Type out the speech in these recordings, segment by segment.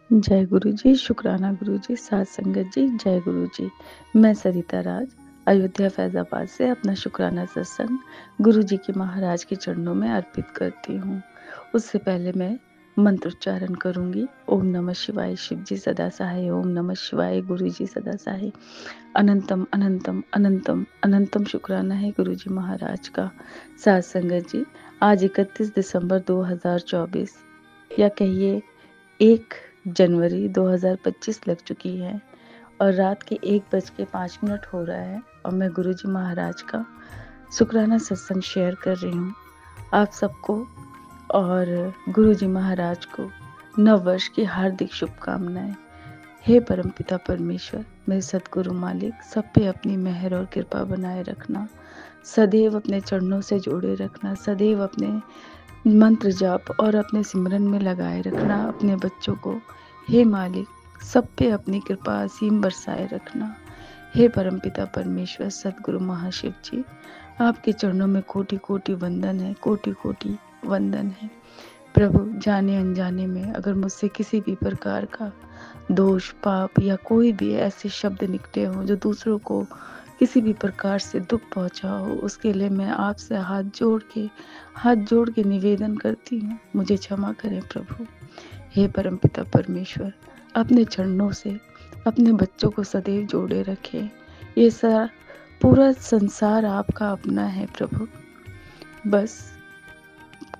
जय गुरु जी, शुक्राना गुरु जी, साथ संगत जी, जय गुरु जी। मैं सरिता राज, अयोध्या फैज़ाबाद से अपना शुक्राना सत्संग गुरु जी के महाराज के चरणों में अर्पित करती हूँ। उससे पहले मैं मंत्रोच्चारण करूँगी। ओम नमः शिवाय, शिव जी सदा सहाय। ओम नमः शिवाय, गुरु जी सदा सहाय। अनंतम अनंतम अनंतम अनंतम शुक्राना है गुरु जी महाराज का। साथ संगत जी, आज 31 दिसंबर 2024 या कहिए 1 जनवरी 2025 लग चुकी है और रात के 1:05 हो रहा है और मैं गुरुजी महाराज का शुक्राना सत्संग शेयर कर रही हूँ आप सबको और गुरुजी महाराज को नव वर्ष की हार्दिक शुभकामनाएं। हे परमपिता परमेश्वर, मेरे सतगुरु मालिक, सब पे अपनी मेहर और कृपा बनाए रखना, सदैव अपने चरणों से जोड़े रखना, सदैव अपने मंत्र जाप और अपने सिमरन में लगाए रखना अपने बच्चों को। हे मालिक, सब पे अपनी कृपा असीम बरसाए रखना। हे परमपिता परमेश्वर सतगुरु महाशिव जी, आपके चरणों में कोटि कोटि वंदन है, कोटि कोटि वंदन है। प्रभु, जाने अनजाने में अगर मुझसे किसी भी प्रकार का दोष पाप या कोई भी ऐसे शब्द निकले हों जो दूसरों को किसी भी प्रकार से दुख पहुंचा हो, उसके लिए मैं आपसे हाथ जोड़ के निवेदन करती हूँ, मुझे क्षमा करें प्रभु। हे परमपिता परमेश्वर, अपने चरणों से अपने बच्चों को सदैव जोड़े रखें। ये सारा पूरा संसार आपका अपना है प्रभु। बस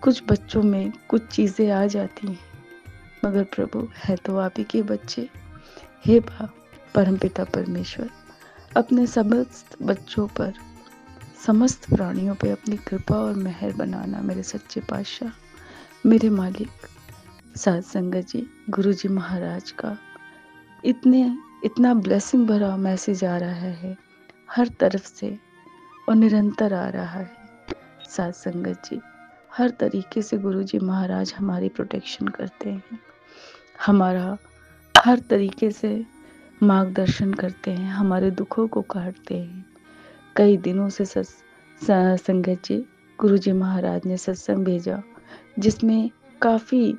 कुछ बच्चों में कुछ चीज़ें आ जाती हैं, मगर प्रभु है तो आप ही के बच्चे। हे परमपिता परमेश्वर, अपने समस्त बच्चों पर, समस्त प्राणियों पर अपनी कृपा और मेहर बनाना मेरे सच्चे पातशाह, मेरे मालिक। साथ संगत जी, गुरु जी महाराज का इतना ब्लेसिंग भरा मैसेज आ रहा है हर तरफ से और निरंतर आ रहा है। साथ संगत जी, हर तरीके से गुरु जी महाराज हमारी प्रोटेक्शन करते हैं, हमारा हर तरीके से मार्गदर्शन करते हैं, हमारे दुखों को काटते हैं। कई दिनों से संगत जी, गुरु जी महाराज ने सत्संग भेजा जिसमें काफ़ी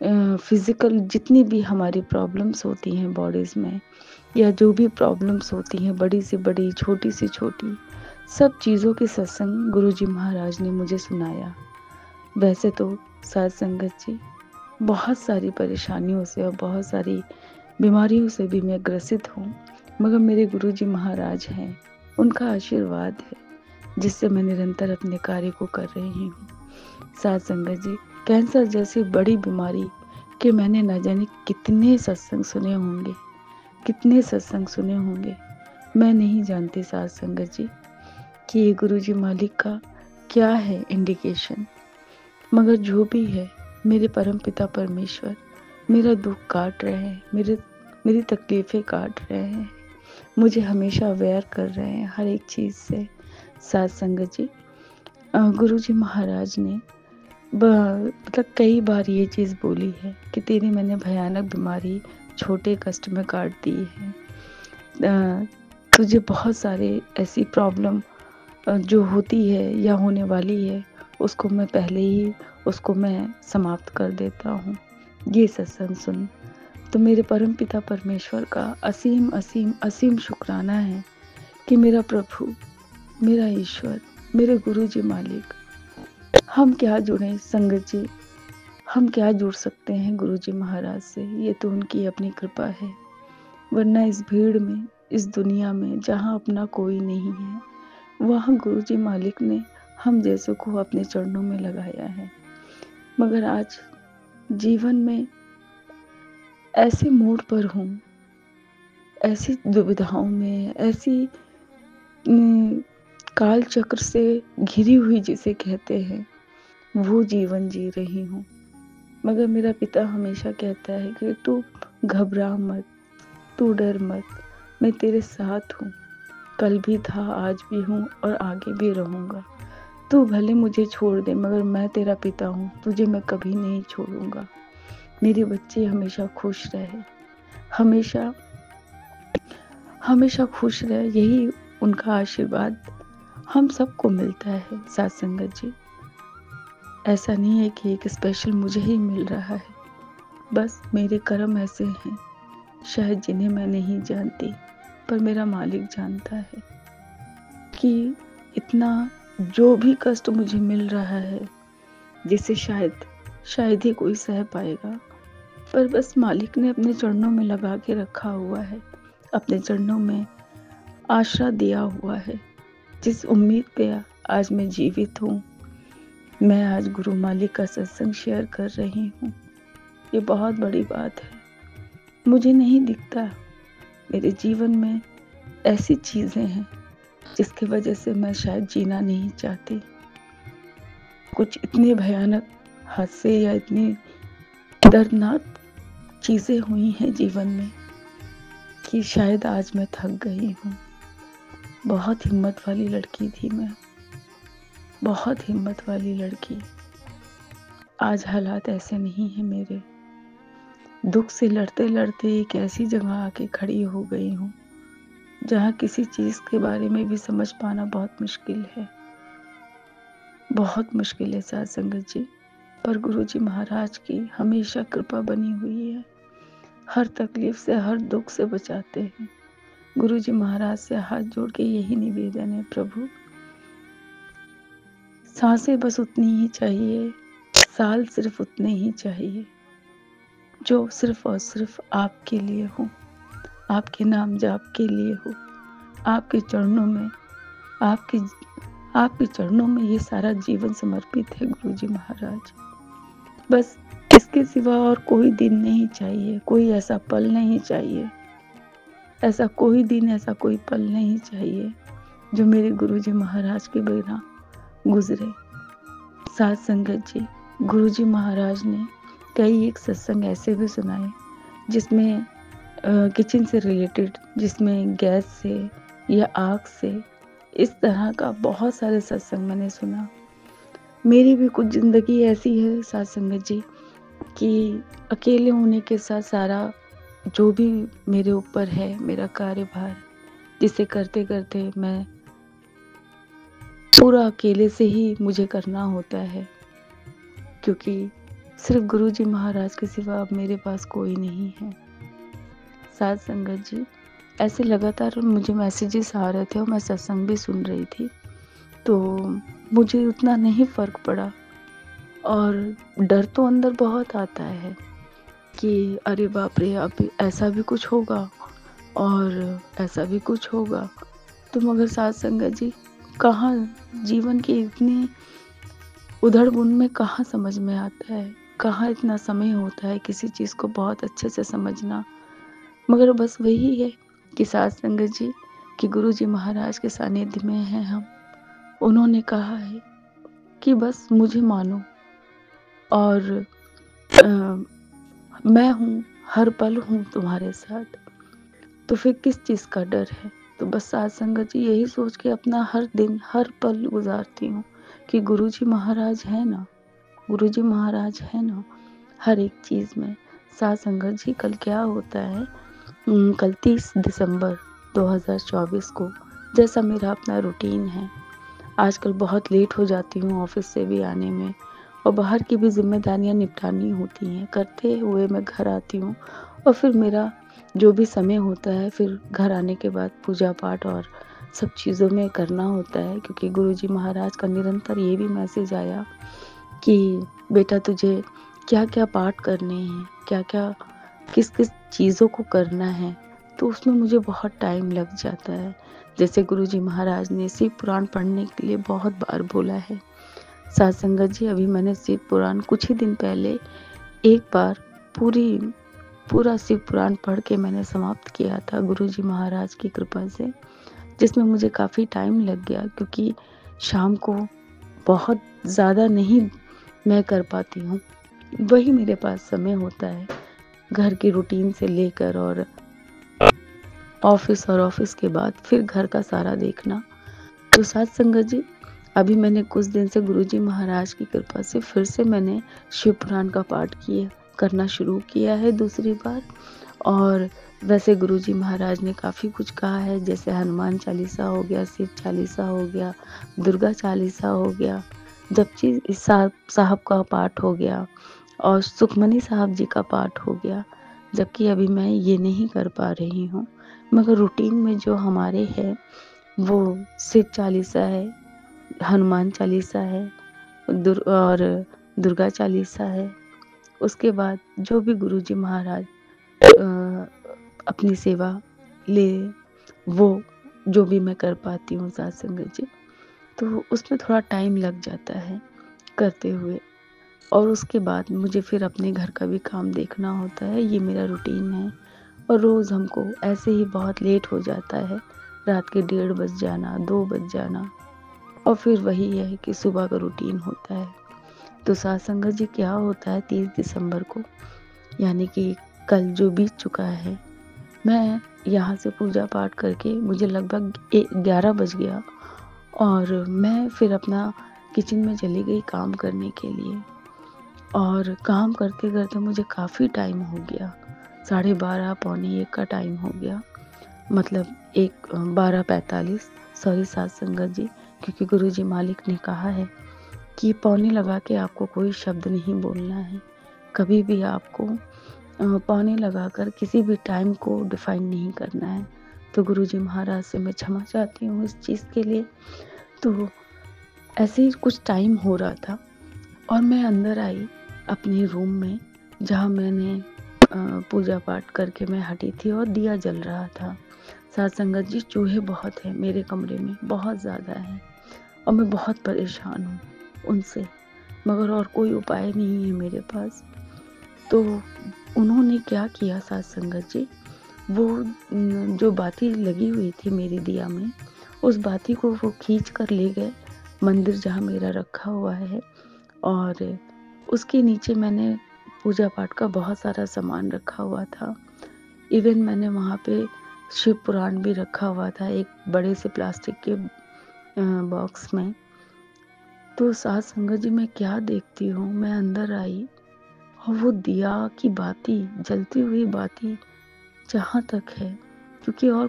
फिज़िकल जितनी भी हमारी प्रॉब्लम्स होती हैं बॉडीज़ में, या जो भी प्रॉब्लम्स होती हैं, बड़ी से बड़ी, छोटी से छोटी, सब चीज़ों के सत्संग गुरु जी महाराज ने मुझे सुनाया। वैसे तो साथ संगत जी, बहुत सारी परेशानियों से और बहुत सारी बीमारियों से भी मैं ग्रसित हूँ, मगर मेरे गुरु जी महाराज हैं, उनका आशीर्वाद है जिससे मैं निरंतर अपने कार्य को कर रही हूँ। साथ संगत जी, कैंसर जैसी बड़ी बीमारी के मैंने न जाने कितने सत्संग सुने होंगे, कितने सत्संग सुने होंगे, मैं नहीं जानती साथ संगत जी कि ये गुरु जी मालिक का क्या है इंडिकेशन, मगर जो भी है, मेरे परम पिता परमेश्वर मेरा दुख काट रहे हैं, मेरी तकलीफ़ें काट रहे हैं, मुझे हमेशा अवेयर कर रहे हैं हर एक चीज़ से। साथ संगत जी, गुरु जी महाराज ने मतलब कई बार ये चीज़ बोली है कि तेरी मैंने भयानक बीमारी छोटे कष्ट में काट दी है। तुझे बहुत सारे ऐसी प्रॉब्लम जो होती है या होने वाली है, उसको मैं पहले ही उसको मैं समाप्त कर देता हूँ। ये सत्संग सुन तो मेरे परम पिता परमेश्वर का असीम असीम असीम शुक्राना है कि मेरा प्रभु, मेरा ईश्वर, मेरे गुरु जी मालिक, हम क्या जुड़े संगत जी, हम क्या जुड़ सकते हैं गुरु जी महाराज से, ये तो उनकी अपनी कृपा है। वरना इस भीड़ में, इस दुनिया में जहाँ अपना कोई नहीं है, वहाँ गुरु जी मालिक ने हम जैसों को अपने चरणों में लगाया है। मगर आज जीवन में ऐसे मोड़ पर हूँ, ऐसी दुविधाओं में, ऐसी काल चक्र से घिरी हुई जिसे कहते हैं, वो जीवन जी रही हूँ। मगर मेरा पिता हमेशा कहता है कि तू घबरा मत, तू डर मत, मैं तेरे साथ हूँ, कल भी था, आज भी हूँ और आगे भी रहूँगा। तू भले मुझे छोड़ दे, मगर मैं तेरा पिता हूँ, तुझे मैं कभी नहीं छोड़ूंगा। मेरे बच्चे हमेशा खुश रहे, हमेशा हमेशा खुश रहे, यही उनका आशीर्वाद हम सबको मिलता है। साथ संगत जी, ऐसा नहीं है कि एक स्पेशल मुझे ही मिल रहा है, बस मेरे कर्म ऐसे हैं, शायद जिन्हें मैं नहीं जानती, पर मेरा मालिक जानता है कि इतना जो भी कष्ट मुझे मिल रहा है, जिसे शायद ही कोई सह पाएगा, पर बस मालिक ने अपने चरणों में लगा के रखा हुआ है, अपने चरणों में आशरा दिया हुआ है। जिस उम्मीद पे आज मैं जीवित हूँ, मैं आज गुरु मालिक का सत्संग शेयर कर रही हूँ, ये बहुत बड़ी बात है। मुझे नहीं दिखता, मेरे जीवन में ऐसी चीज़ें हैं जिसकी वजह से मैं शायद जीना नहीं चाहती। कुछ इतने भयानक हादसे या इतनी दर्दनाक चीज़ें हुई हैं जीवन में कि शायद आज मैं थक गई हूँ। बहुत हिम्मत वाली लड़की थी मैं, बहुत हिम्मत वाली लड़की। आज हालात ऐसे नहीं हैं मेरे। दुख से लड़ते लड़ते एक ऐसी जगह आके खड़ी हो गई हूँ जहाँ किसी चीज़ के बारे में भी समझ पाना बहुत मुश्किल है, बहुत मुश्किल है साथ संगत जी। पर गुरुजी महाराज की हमेशा कृपा बनी हुई है, हर तकलीफ से हर दुख से बचाते हैं। गुरुजी महाराज से हाथ जोड़ के यही निवेदन है, प्रभु सांसें बस उतनी ही चाहिए, साल सिर्फ उतने ही चाहिए जो सिर्फ और सिर्फ आपके लिए हो, आपके नाम जाप के लिए हो, आपके चरणों में आपके चरणों में ये सारा जीवन समर्पित है गुरुजी महाराज। बस इसके सिवा और कोई दिन नहीं चाहिए, कोई ऐसा पल नहीं चाहिए, ऐसा कोई दिन, ऐसा कोई पल नहीं चाहिए जो मेरे गुरुजी महाराज के बिना गुजरे। साथ संगत जी, गुरुजी महाराज ने कई एक सत्संग ऐसे भी सुनाए जिसमें किचन से रिलेटेड, जिसमें गैस से या आग से, इस तरह का बहुत सारे सत्संग मैंने सुना। मेरी भी कुछ ज़िंदगी ऐसी है साथ संगत जी कि अकेले होने के साथ सारा जो भी मेरे ऊपर है, मेरा कार्यभार, जिसे करते करते मैं पूरा अकेले से ही मुझे करना होता है, क्योंकि सिर्फ गुरुजी महाराज के सिवा अब मेरे पास कोई नहीं है। साथ संगत जी, ऐसे लगातार मुझे मैसेजेस आ रहे थे और मैं सत्संग भी सुन रही थी, तो मुझे उतना नहीं फ़र्क पड़ा। और डर तो अंदर बहुत आता है कि अरे बाप रे, अब ऐसा भी कुछ होगा और ऐसा भी कुछ होगा। तो मगर साथ संगत जी, कहाँ जीवन की इतनी उधड़-बुन में कहाँ समझ में आता है, कहाँ इतना समय होता है किसी चीज़ को बहुत अच्छे से समझना। मगर बस वही है कि साथ संगत जी कि गुरुजी महाराज के सानिध्य में हैं हम। उन्होंने कहा है कि बस मुझे मानो और मैं हूँ, हर पल हूँ तुम्हारे साथ, तो फिर किस चीज़ का डर है। तो बस साथ संगत जी यही सोच के अपना हर दिन हर पल गुजारती हूँ कि गुरुजी महाराज है ना, गुरुजी महाराज है ना हर एक चीज़ में। साथ संगत जी, कल क्या होता है, कल 30 दिसंबर 2024 को, जैसा मेरा अपना रूटीन है, आजकल बहुत लेट हो जाती हूँ ऑफिस से भी आने में और बाहर की भी जिम्मेदारियाँ निपटानी होती हैं, करते हुए मैं घर आती हूँ और फिर मेरा जो भी समय होता है, फिर घर आने के बाद पूजा पाठ और सब चीज़ों में करना होता है, क्योंकि गुरुजी महाराज का निरंतर ये भी मैसेज आया कि बेटा तुझे क्या क्या पाठ करने हैं, क्या क्या किस किस चीज़ों को करना है, तो उसमें मुझे बहुत टाइम लग जाता है। जैसे गुरुजी महाराज ने शिव पुराण पढ़ने के लिए बहुत बार बोला है। साथ संगत जी, अभी मैंने शिव पुराण कुछ ही दिन पहले एक बार पूरा शिव पुराण पढ़ के मैंने समाप्त किया था गुरुजी महाराज की कृपा से, जिसमें मुझे काफ़ी टाइम लग गया, क्योंकि शाम को बहुत ज़्यादा नहीं मैं कर पाती हूँ, वही मेरे पास समय होता है घर की रूटीन से लेकर और ऑफिस, और ऑफिस के बाद फिर घर का सारा देखना। तो साथ संगत जी, अभी मैंने कुछ दिन से गुरुजी महाराज की कृपा से फिर से मैंने शिव पुराण का पाठ करना शुरू किया है दूसरी बार। और वैसे गुरुजी महाराज ने काफ़ी कुछ कहा है, जैसे हनुमान चालीसा हो गया, शिव चालीसा हो गया, दुर्गा चालीसा हो गया, जपजी साहब का पाठ हो गया और सुखमनी साहब जी का पाठ हो गया, जबकि अभी मैं ये नहीं कर पा रही हूँ। मगर रूटीन में जो हमारे है वो शिव चालीसा है, हनुमान चालीसा है और दुर्गा चालीसा है। उसके बाद जो भी गुरुजी महाराज अपनी सेवा ले, वो जो भी मैं कर पाती हूँ साथ संगत जी, तो उसमें थोड़ा टाइम लग जाता है करते हुए। और उसके बाद मुझे फिर अपने घर का भी काम देखना होता है, ये मेरा रूटीन है। और रोज़ हमको ऐसे ही बहुत लेट हो जाता है, रात के 1:30 बज जाना, 2 बज जाना, और फिर वही है कि सुबह का रूटीन होता है। तो साथ संगत जी क्या होता है 30 दिसंबर को, यानी कि कल जो बीत चुका है, मैं यहाँ से पूजा पाठ करके मुझे लगभग 11 बज गया और मैं फिर अपना किचन में चली गई काम करने के लिए। और काम करते करते मुझे काफ़ी टाइम हो गया, 12:30 पौने 1 का टाइम हो गया, मतलब 12:45। सॉरी साथ संगत जी, क्योंकि गुरुजी मालिक ने कहा है कि पौने लगा के आपको कोई शब्द नहीं बोलना है। कभी भी आपको पौने लगाकर किसी भी टाइम को डिफाइन नहीं करना है। तो गुरुजी महाराज से मैं क्षमा चाहती हूँ इस चीज़ के लिए। तो ऐसे ही कुछ टाइम हो रहा था और मैं अंदर आई अपने रूम में, जहाँ मैंने पूजा पाठ करके मैं हटी थी और दिया जल रहा था। साथ संगत जी, चूहे बहुत हैं मेरे कमरे में, बहुत ज़्यादा हैं और मैं बहुत परेशान हूँ उनसे, मगर और कोई उपाय नहीं है मेरे पास। तो उन्होंने क्या किया साथ संगत जी, वो जो बाती लगी हुई थी मेरी दिया में, उस बाती को वो खींच कर ले गए मंदिर जहाँ मेरा रखा हुआ है, और उसके नीचे मैंने पूजा पाठ का बहुत सारा सामान रखा हुआ था। इवन मैंने वहाँ पे शिव पुराण भी रखा हुआ था एक बड़े से प्लास्टिक के बॉक्स में। तो साथ संगत जी, मैं क्या देखती हूँ, मैं अंदर आई और वो दिया की बाती, जलती हुई बाती जहाँ तक है, क्योंकि और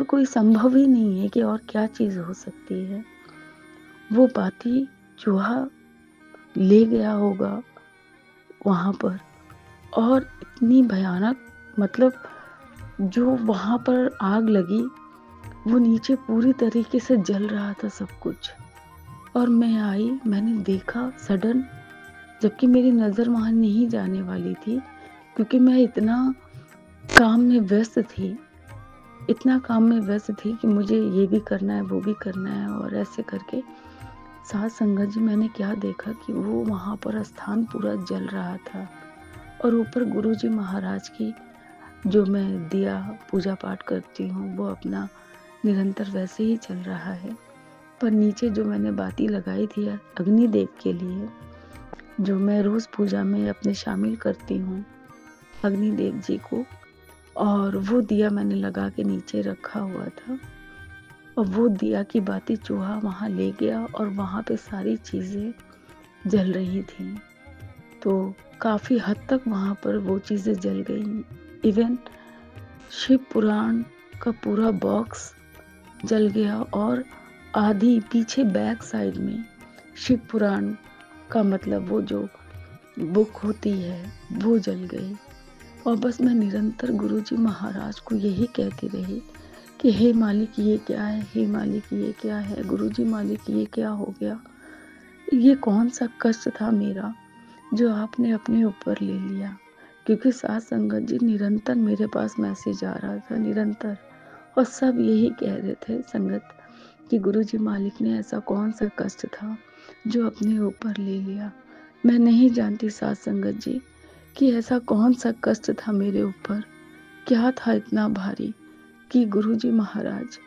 कोई संभव ही नहीं है कि और क्या चीज़ हो सकती है। वो बाती चूहा ले गया होगा वहाँ पर, और इतनी भयानक, मतलब जो वहाँ पर आग लगी, वो नीचे पूरी तरीके से जल रहा था सब कुछ। और मैं आई, मैंने देखा सडन, जबकि मेरी नज़र वहाँ नहीं जाने वाली थी, क्योंकि मैं इतना काम में व्यस्त थी, कि मुझे ये भी करना है, वो भी करना है, और ऐसे करके साथ संगत जी, मैंने क्या देखा कि वो वहाँ पर स्थान पूरा जल रहा था और ऊपर गुरुजी महाराज की जो मैं दिया पूजा पाठ करती हूँ वो अपना निरंतर वैसे ही चल रहा है। पर नीचे जो मैंने बाती लगाई थी अग्निदेव के लिए, जो मैं रोज़ पूजा में अपने शामिल करती हूँ अग्निदेव जी को, और वो दिया मैंने लगा के नीचे रखा हुआ था, और वो दिया की बाती चूहा वहाँ ले गया और वहाँ पे सारी चीज़ें जल रही थी। तो काफ़ी हद तक वहाँ पर वो चीज़ें जल गई। इवन शिव पुराण का पूरा बॉक्स जल गया, और आधी पीछे बैक साइड में शिव पुराण का, मतलब वो जो बुक होती है, वो जल गई। और बस मैं निरंतर गुरुजी महाराज को यही कहती रही कि हे मालिक ये क्या है, हे मालिक ये क्या है, गुरुजी मालिक ये क्या हो गया, ये कौन सा कष्ट था मेरा जो आपने अपने ऊपर ले लिया। क्योंकि साथ संगत जी, निरंतर मेरे पास मैसेज आ रहा था, निरंतर, और सब यही कह रहे थे संगत कि गुरुजी मालिक ने ऐसा कौन सा कष्ट था जो अपने ऊपर ले लिया। मैं नहीं जानती साथ संगत जी कि ऐसा कौन सा कष्ट था मेरे ऊपर, क्या था इतना भारी कि गुरुजी महाराज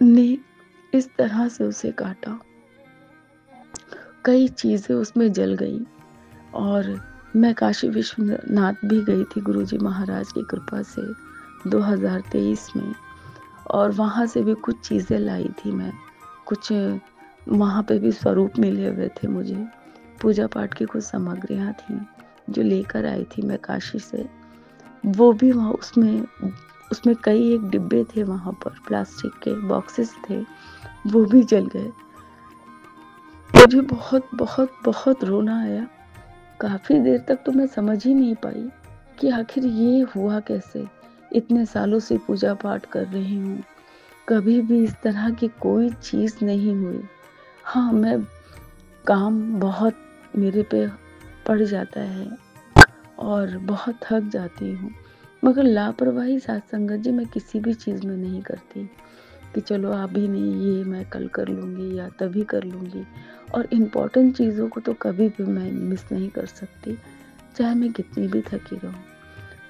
ने इस तरह से उसे काटा। कई चीज़ें उसमें जल गई, और मैं काशी विश्वनाथ भी गई थी गुरुजी महाराज की कृपा से 2023 में, और वहाँ से भी कुछ चीज़ें लाई थी मैं, कुछ वहाँ पे भी स्वरूप मिले हुए थे मुझे, पूजा पाठ की कुछ सामग्रियाँ थी जो लेकर आई थी मैं काशी से, वो भी वहाँ उसमें कई एक डिब्बे थे वहाँ पर, प्लास्टिक के बॉक्सेस थे, वो भी जल गए। मुझे बहुत बहुत बहुत रोना आया काफ़ी देर तक तो मैं समझ ही नहीं पाई कि आखिर ये हुआ कैसे? इतने सालों से पूजा पाठ कर रही हूँ, कभी भी इस तरह की कोई चीज़ नहीं हुई। हाँ, मैं काम बहुत मेरे पे पड़ जाता है और बहुत थक जाती हूँ, मगर लापरवाही साध संगत जी मैं किसी भी चीज़ में नहीं करती कि चलो अभी नहीं, ये मैं कल कर लूँगी या तभी कर लूँगी। और इम्पोर्टेंट चीज़ों को तो कभी भी मैं मिस नहीं कर सकती, चाहे मैं कितनी भी थकी रहूँ।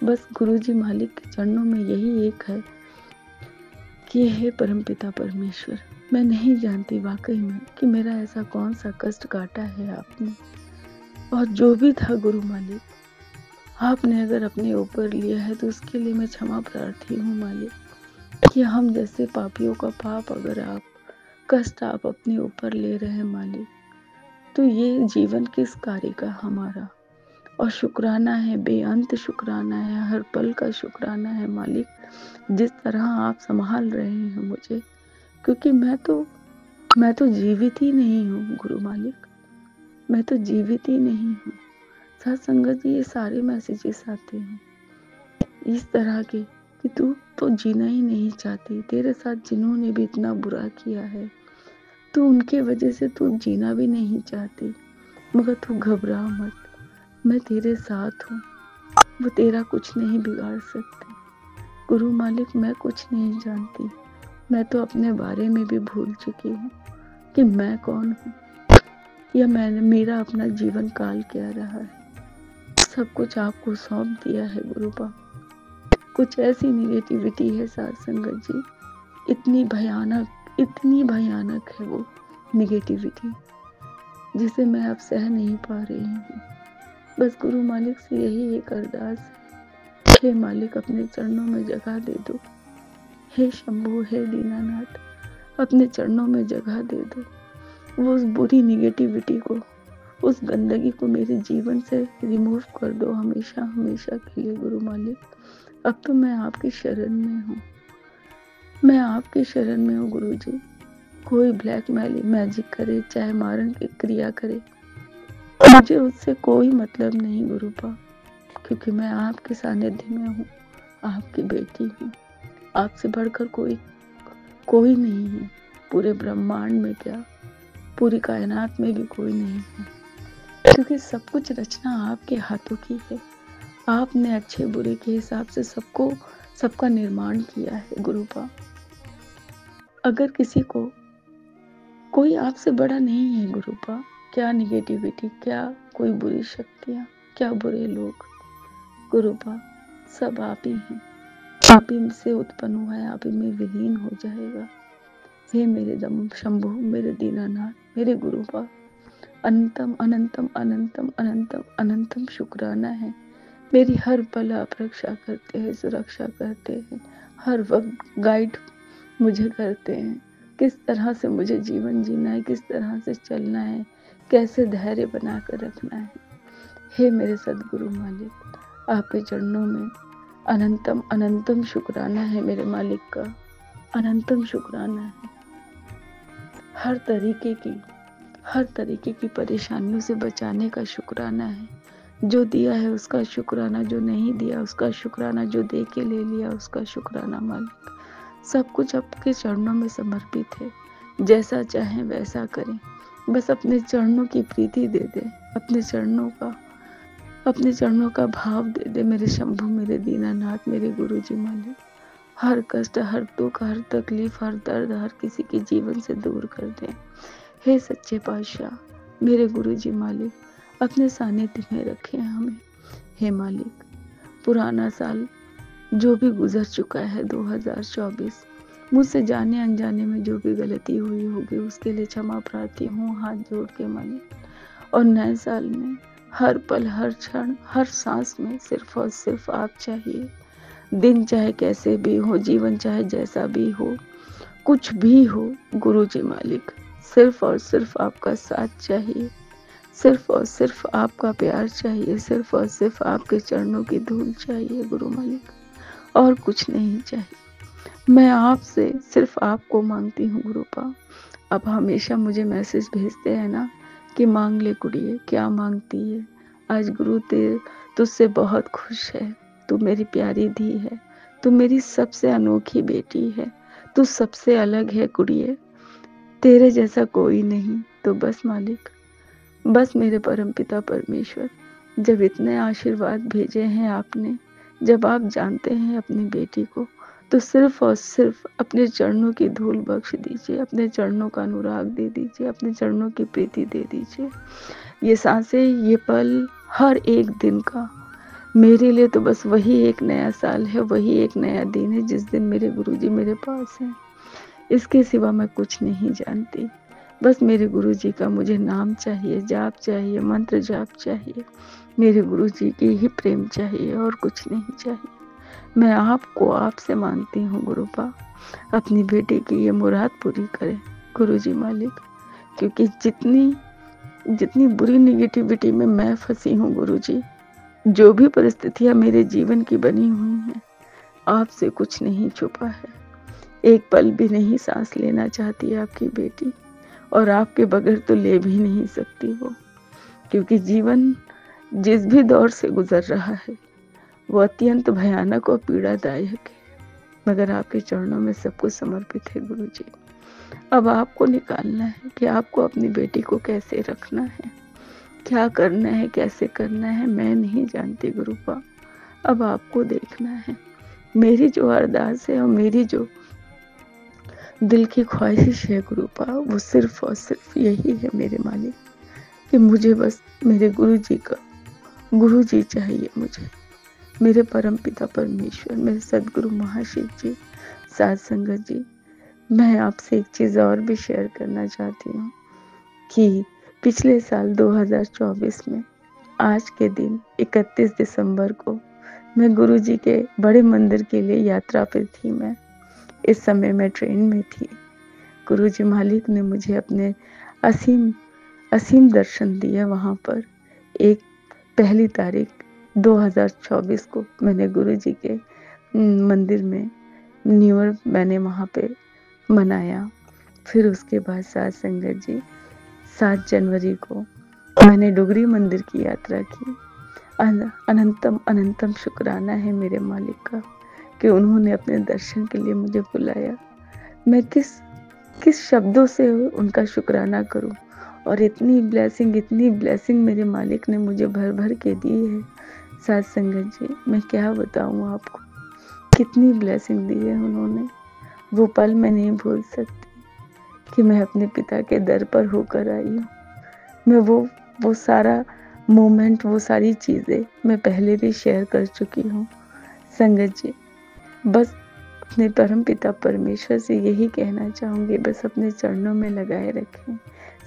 बस गुरुजी मालिक के चरणों में यही एक है कि हे परमपिता परमेश्वर, मैं नहीं जानती वाक़ई में कि मेरा ऐसा कौन-सा कष्ट काटा है आपने। और जो भी था गुरु मालिक, आपने अगर अपने ऊपर लिया है तो उसके लिए मैं क्षमा प्रार्थी हूँ मालिक, कि हम जैसे पापियों का पाप अगर आप कष्ट आप अपने ऊपर ले रहे हैं मालिक, तो ये जीवन किस कार्य का हमारा। और शुक्राना है, बेअंत शुक्राना है, हर पल का शुक्राना है मालिक, जिस तरह आप संभाल रहे हैं मुझे, क्योंकि मैं तो जीवित ही नहीं हूँ गुरु मालिक, मैं तो जीवित ही नहीं हूँ। साथ संगत जी, ये सारे मैसेजेस आते हैं इस तरह के कि तू तो जीना ही नहीं चाहती, तेरे साथ जिन्होंने भी इतना बुरा किया है, तू उनके वजह से तू जीना भी नहीं चाहती, मगर तू घबरा मत, मैं तेरे साथ हूँ, वो तेरा कुछ नहीं बिगाड़ सकते। गुरु मालिक, मैं कुछ नहीं जानती, मैं तो अपने बारे में भी भूल चुकी हूँ कि मैं कौन हूँ या मैंने मेरा अपना जीवन काल क्या रहा है। सब कुछ आपको सौंप दिया है गुरु बाप। कुछ ऐसी निगेटिविटी है साथ संगत जी, इतनी भयानक है वो निगेटिविटी, जिसे मैं अब सह नहीं पा रही हूँ। बस गुरु मालिक से यही एक अरदास है, हे मालिक अपने चरणों में जगह दे दो, हे शंभू, हे दीनानाथ अपने चरणों में जगह दे दो। वो उस बुरी निगेटिविटी को, उस गंदगी को मेरे जीवन से रिमूव कर दो हमेशा हमेशा के लिए गुरु मालिक। अब तो मैं आपकी शरण में हूँ, मैं आपकी शरण में हूँ गुरु जी। कोई ब्लैक मैजिक करे, चाहे मारण की क्रिया करे, मुझे उससे कोई मतलब नहीं गुरु बाप, क्योंकि मैं आपके सानिध्य में हूँ, आपकी बेटी हूँ। आपसे बढ़कर कोई नहीं है, पूरे ब्रह्मांड में क्या, पूरी कायनात में भी कोई नहीं है, क्योंकि सब कुछ रचना आपके हाथों की है। आपने अच्छे बुरे के हिसाब से सबका निर्माण किया है गुरु बाप। अगर किसी को कोई आपसे बड़ा नहीं है गुरु बाप, क्या निगेटिविटी, क्या कोई बुरी शक्तियाँ, क्या बुरे लोग गुरु बाप, सब आप ही हैं। आप ही से उत्पन्न हुआ है, आप ही में विलीन हो जाएगा। हे मेरे दम शंभु, मेरे दीनानाथ, मेरे गुरु बाप, अनंतम अनंतम अनंतम अनंतम अनंतम शुक्राना है। मेरी हर पल आप रक्षा करते हैं, सुरक्षा करते हैं, हर वक्त गाइड मुझे करते हैं, किस तरह से मुझे जीवन जीना है, किस तरह से चलना है, कैसे धैर्य बनाकर रखना है। हे मेरे सदगुरु मालिक, आपके चरणों में अनंतम अनंतम शुक्राना है मेरे मालिक का, अनंतम शुक्राना है। हर तरीके की परेशानियों से बचाने का शुक्राना है। जो दिया है उसका शुक्राना, जो नहीं दिया उसका शुक्राना, जो दे के ले लिया उसका शुक्राना मालिक। सब कुछ आपके चरणों में समर्पित है, जैसा चाहें वैसा करें, बस अपने चरणों की प्रीति दे दे, अपने चरणों का भाव दे दे मेरे शंभु, मेरे दीनानाथ, मेरे गुरु जी मालिक। हर कष्ट, हर दुख, हर तकलीफ, हर दर्द हर किसी के जीवन से दूर कर दें। हे सच्चे पातशाह, मेरे गुरु जी मालिक, अपने सानिध्य में रखें हमें। हे मालिक, पुराना साल जो भी गुजर चुका है 2024, मुझसे जाने अनजाने में जो भी गलती हुई होगी उसके लिए क्षमा प्रार्थी हूँ हाथ जोड़ के मालिक। और नए साल में हर पल, हर क्षण, हर सांस में सिर्फ और सिर्फ आप चाहिए। दिन चाहे कैसे भी हो, जीवन चाहे जैसा भी हो, कुछ भी हो गुरु जी मालिक, सिर्फ और सिर्फ आपका साथ चाहिए, सिर्फ और सिर्फ आपका प्यार चाहिए, सिर्फ और सिर्फ आपके चरणों की धूल चाहिए गुरु मालिक, और कुछ नहीं चाहिए। मैं आपसे सिर्फ आपको मांगती हूँ गुरु पाप। अब हमेशा मुझे मैसेज भेजते हैं ना कि मांग ले कुड़िए, क्या मांगती है, आज गुरु तुझसे बहुत खुश है। तू मेरी प्यारी धी है, तू मेरी सबसे अनोखी बेटी है, तू सबसे अलग है गुड़िया, तेरे जैसा कोई नहीं। तो बस मालिक, बस मेरे परमपिता परमेश्वर, जब इतने आशीर्वाद भेजे हैं आपने, जब आप जानते हैं अपनी बेटी को, तो सिर्फ और सिर्फ अपने चरणों की धूल बख्श दीजिए, अपने चरणों का अनुराग दे दीजिए, अपने चरणों की प्रीति दे दीजिए। ये सांसें, ये पल, हर एक दिन का मेरे लिए तो बस वही एक नया साल है, वही एक नया दिन है जिस दिन मेरे गुरुजी मेरे पास हैं। इसके सिवा मैं कुछ नहीं जानती। बस मेरे गुरुजी का मुझे नाम चाहिए, जाप चाहिए, मंत्र जाप चाहिए। मेरे गुरुजी की ही प्रेम चाहिए और कुछ नहीं चाहिए। मैं आपको आपसे मांगती हूँ गुरुपा, अपनी बेटी की ये मुराद पूरी करें गुरुजी मालिक, क्योंकि जितनी जितनी बुरी निगेटिविटी में मैं फंसी हूँ गुरुजी, जो भी परिस्थितियाँ मेरे जीवन की बनी हुई हैं, आपसे कुछ नहीं छुपा है। एक पल भी नहीं सांस लेना चाहती आपकी बेटी, और आपके बगैर तो ले भी नहीं सकती वो, क्योंकि जीवन जिस भी दौर से गुजर रहा है वो अत्यंत भयानक और पीड़ादायक है, मगर आपके चरणों में सब कुछ समर्पित है गुरुजी। अब आपको निकालना है कि आपको अपनी बेटी को कैसे रखना है, क्या करना है, कैसे करना है, मैं नहीं जानती गुरुपा। अब आपको देखना है। मेरी जो अरदास है और मेरी जो दिल की ख्वाहिश है गुरुपा, वो सिर्फ और सिर्फ यही है मेरे मालिक, कि मुझे बस मेरे गुरुजी चाहिए मुझे, मेरे परम पिता परमेश्वर, मेरे सदगुरु महाशिव जी, साध संगत जी। मैं आपसे एक चीज़ और भी शेयर करना चाहती हूँ कि पिछले साल 2024 में आज के दिन 31 दिसंबर को मैं गुरुजी के बड़े मंदिर के लिए यात्रा पे थी। मैं इस समय मैं ट्रेन में थी। गुरुजी मालिक ने मुझे अपने असीम असीम दर्शन दिए वहाँ पर। एक 1 तारीख 2024 को मैंने गुरुजी के मंदिर में न्यू ईयर मैंने वहाँ पे मनाया। फिर उसके बाद साथ संगत जी 7 जनवरी को मैंने डुगरी मंदिर की यात्रा की। अनंतम अनंतम शुक्राना है मेरे मालिक का कि उन्होंने अपने दर्शन के लिए मुझे बुलाया। मैं किस शब्दों से उनका शुक्राना करूं, और इतनी ब्लेसिंग मेरे मालिक ने मुझे भर भर के दी है साथ संगत जी, मैं क्या बताऊं आपको, कितनी ब्लेसिंग दी है उन्होंने। वो पल मैं नहीं भूल सकती कि मैं अपने पिता के दर पर होकर आई हूँ। मैं वो सारा मोमेंट, वो सारी चीज़ें मैं पहले भी शेयर कर चुकी हूँ संगत जी। बस अपने परम पिता परमेश्वर से यही कहना चाहूँगी, बस अपने चरणों में लगाए रखें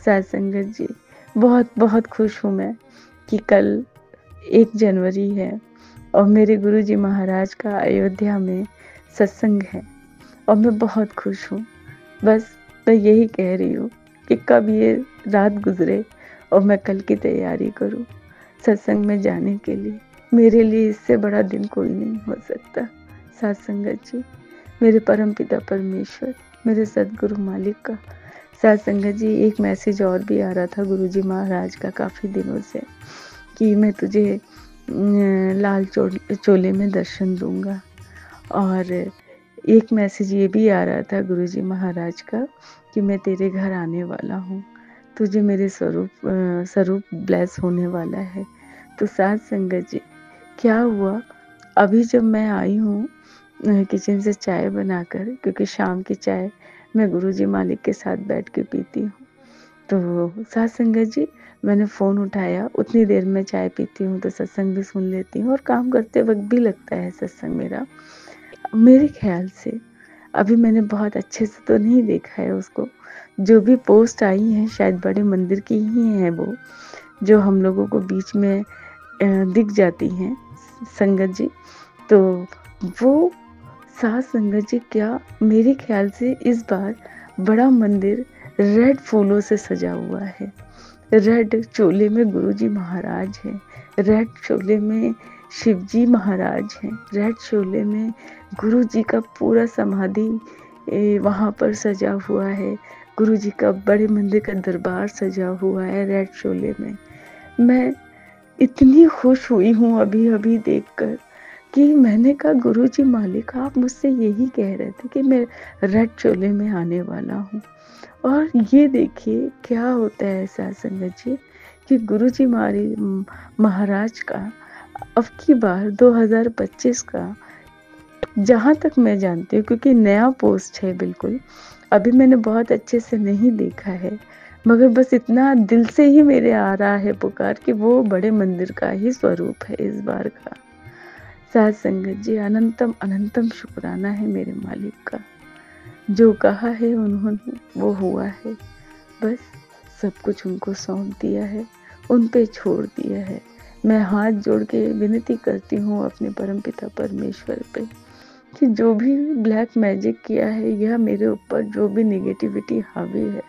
साथ संगत जी। बहुत बहुत खुश हूँ मैं कि कल 1 जनवरी है और मेरे गुरुजी महाराज का अयोध्या में सत्संग है, और मैं बहुत खुश हूँ। बस मैं यही कह रही हूँ कि कब ये रात गुजरे और मैं कल की तैयारी करूँ सत्संग में जाने के लिए। मेरे लिए इससे बड़ा दिन कोई नहीं हो सकता साथ संगत जी। मेरे परम पिता परमेश्वर, मेरे सदगुरु मालिक का साथ संगत जी। एक मैसेज और भी आ रहा था गुरुजी महाराज का काफ़ी दिनों से कि मैं तुझे लाल चोले में दर्शन दूंगा, और एक मैसेज ये भी आ रहा था गुरुजी महाराज का कि मैं तेरे घर आने वाला हूँ, तुझे मेरे स्वरूप ब्लेस होने वाला है। तो साथ संगत जी, क्या हुआ, अभी जब मैं आई हूँ किचन से चाय बनाकर, क्योंकि शाम की चाय मैं गुरुजी मालिक के साथ बैठ के पीती हूँ, तो साथ संगत जी मैंने फ़ोन उठाया। उतनी देर में चाय पीती हूँ तो सत्संग भी सुन लेती हूँ, और काम करते वक्त भी लगता है सत्संग मेरा। मेरे ख्याल से अभी मैंने बहुत अच्छे से तो नहीं देखा है उसको, जो भी पोस्ट आई हैं शायद बड़े मंदिर की ही हैं वो, जो हम लोगों को बीच में दिख जाती हैं संगत जी। तो वो साथ संगत जी, क्या मेरे ख्याल से इस बार बड़ा मंदिर रेड फूलों से सजा हुआ है। रेड चोले में गुरुजी महाराज हैं, रेड चोले में शिवजी महाराज हैं, रेड चोले में गुरुजी का पूरा समाधि वहाँ पर सजा हुआ है, गुरुजी का बड़े मंदिर का दरबार सजा हुआ है रेड चोले में। मैं इतनी खुश हुई हूँ अभी-अभी देखकर कि मैंने कहा गुरुजी मालिक आप मुझसे यही कह रहे थे कि मैं रेड चोले में आने वाला हूँ। और ये देखिए क्या होता है साथ संगत जी कि गुरुजी महाराज का अब की बार 2025 का जहाँ तक मैं जानती हूँ, क्योंकि नया पोस्ट है बिल्कुल, अभी मैंने बहुत अच्छे से नहीं देखा है, मगर बस इतना दिल से ही मेरे आ रहा है पुकार कि वो बड़े मंदिर का ही स्वरूप है इस बार का। साथ संगत जी अनंतम अनंतम शुक्राना है मेरे मालिक का। जो कहा है उन्होंने वो हुआ है। बस सब कुछ उनको सौंप दिया है, उन पे छोड़ दिया है। मैं हाथ जोड़ के विनती करती हूँ अपने परमपिता परमेश्वर पे कि जो भी ब्लैक मैजिक किया है या मेरे ऊपर जो भी नेगेटिविटी हावी है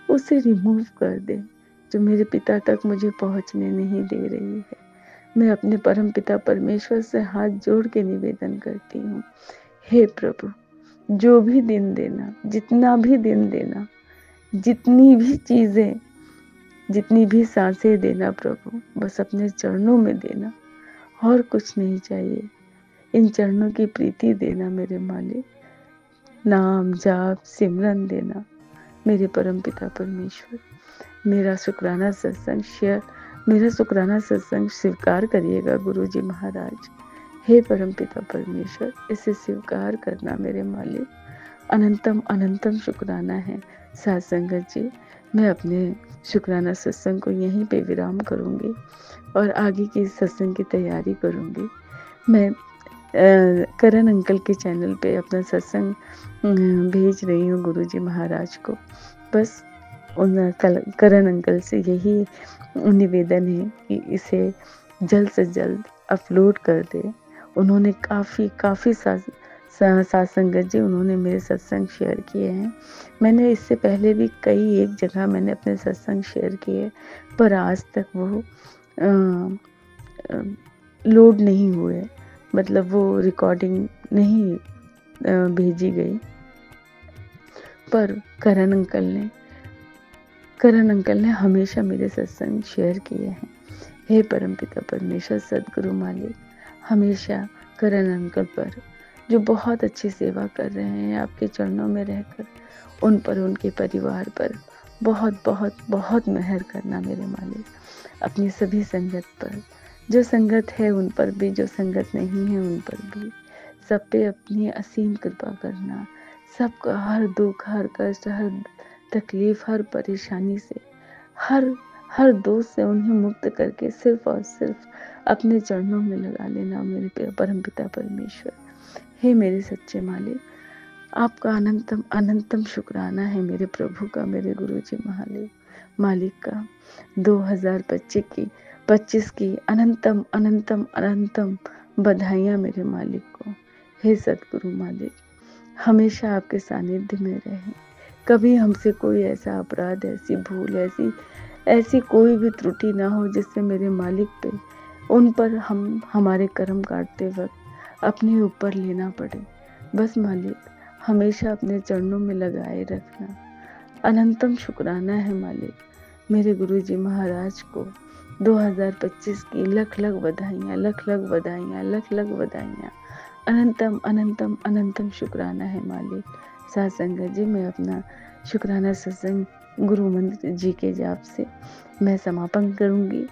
उसे रिमूव कर दे, जो मेरे पिता तक मुझे पहुँचने नहीं दे रही है। मैं अपने परमपिता परमेश्वर से हाथ जोड़ के निवेदन करती हूँ, हे प्रभु जो भी दिन देना, जितना भी दिन देना, जितनी भी चीज़ें, जितनी भी सांसें देना प्रभु, बस अपने चरणों में देना और कुछ नहीं चाहिए। इन चरणों की प्रीति देना मेरे मालिक, नाम जाप सिमरन देना मेरे परमपिता परमेश्वर। मेरा शुक्राना सत्संग स्वीकार करिएगा गुरुजी महाराज। हे परमपिता परमेश्वर इसे स्वीकार करना मेरे मालिक। अनंतम अनंतम शुक्राना है साथ संगत जी। मैं अपने शुक्राना सत्संग को यहीं पे विराम करूंगी और आगे की सत्संग की तैयारी करूंगी। मैं करण अंकल के चैनल पे अपना सत्संग भेज रही हूँ गुरुजी महाराज को। बस उन करण अंकल से यही निवेदन है कि इसे जल्द से जल्द अपलोड कर दे। उन्होंने काफ़ी साथ संगत जी उन्होंने मेरे सत्संग शेयर किए हैं। मैंने इससे पहले भी एक जगह मैंने अपने सत्संग शेयर किए, पर आज तक वो लोड नहीं हुए, मतलब वो रिकॉर्डिंग नहीं भेजी गई। पर करण अंकल ने हमेशा मेरे सत्संग शेयर किए हैं। हे परमपिता परमेश्वर सदगुरु मालिक, हमेशा करण अंकल पर जो बहुत अच्छी सेवा कर रहे हैं आपके चरणों में रहकर, उन पर उनके परिवार पर बहुत बहुत बहुत मेहर करना मेरे मालिक। अपनी सभी संगत पर, जो संगत है उन पर भी, जो संगत नहीं है उन पर भी, सब पे अपनी असीम कृपा करना। सबका हर दुख, हर कष्ट, हर तकलीफ, हर परेशानी से, हर दोस्त से उन्हें मुक्त करके सिर्फ और सिर्फ अपने चरणों में लगा लेना मेरे परमपिता परमेश्वर। हे मेरे सच्चे मालिक, आपका अनंतम अनंतम शुक्राना है मेरे प्रभु का, मेरे गुरुजी मालिक का। 2025 की अनंतम अनंतम अनंतम बधाइयाँ मेरे मालिक को। हे सतगुरु मालिक, हमेशा आपके सानिध्य में रहें। कभी हमसे कोई ऐसा अपराध, ऐसी भूल, ऐसी कोई भी त्रुटि ना हो जिससे मेरे मालिक पे, उन पर हमारे कर्म काटते वक्त अपने ऊपर लेना पड़े। बस मालिक हमेशा अपने चरणों में लगाए रखना। अनंतम शुक्राना है मालिक। मेरे गुरुजी महाराज को 2025 की लख लख बधाइयाँ, लख लख बधाइयाँ, लख लख बधाइयाँ। अनंतम अनंतम अनंतम शुक्राना है मालिक। साथ संगत जी, मैं अपना शुक्राना सत्संग गुरु मंत्र जी के जाप से मैं समापन करूंगी।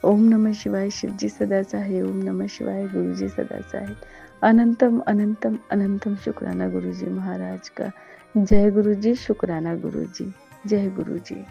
ओम नमः शिवाय, शिव जी सदा चाहे। ओम नमः शिवाय, गुरु जी सदा चाहे। अनंतम अनंतम अनंतम शुक्राना गुरु जी महाराज का। जय गुरु जी, शुक्राना गुरु जी, जय गुरु जी।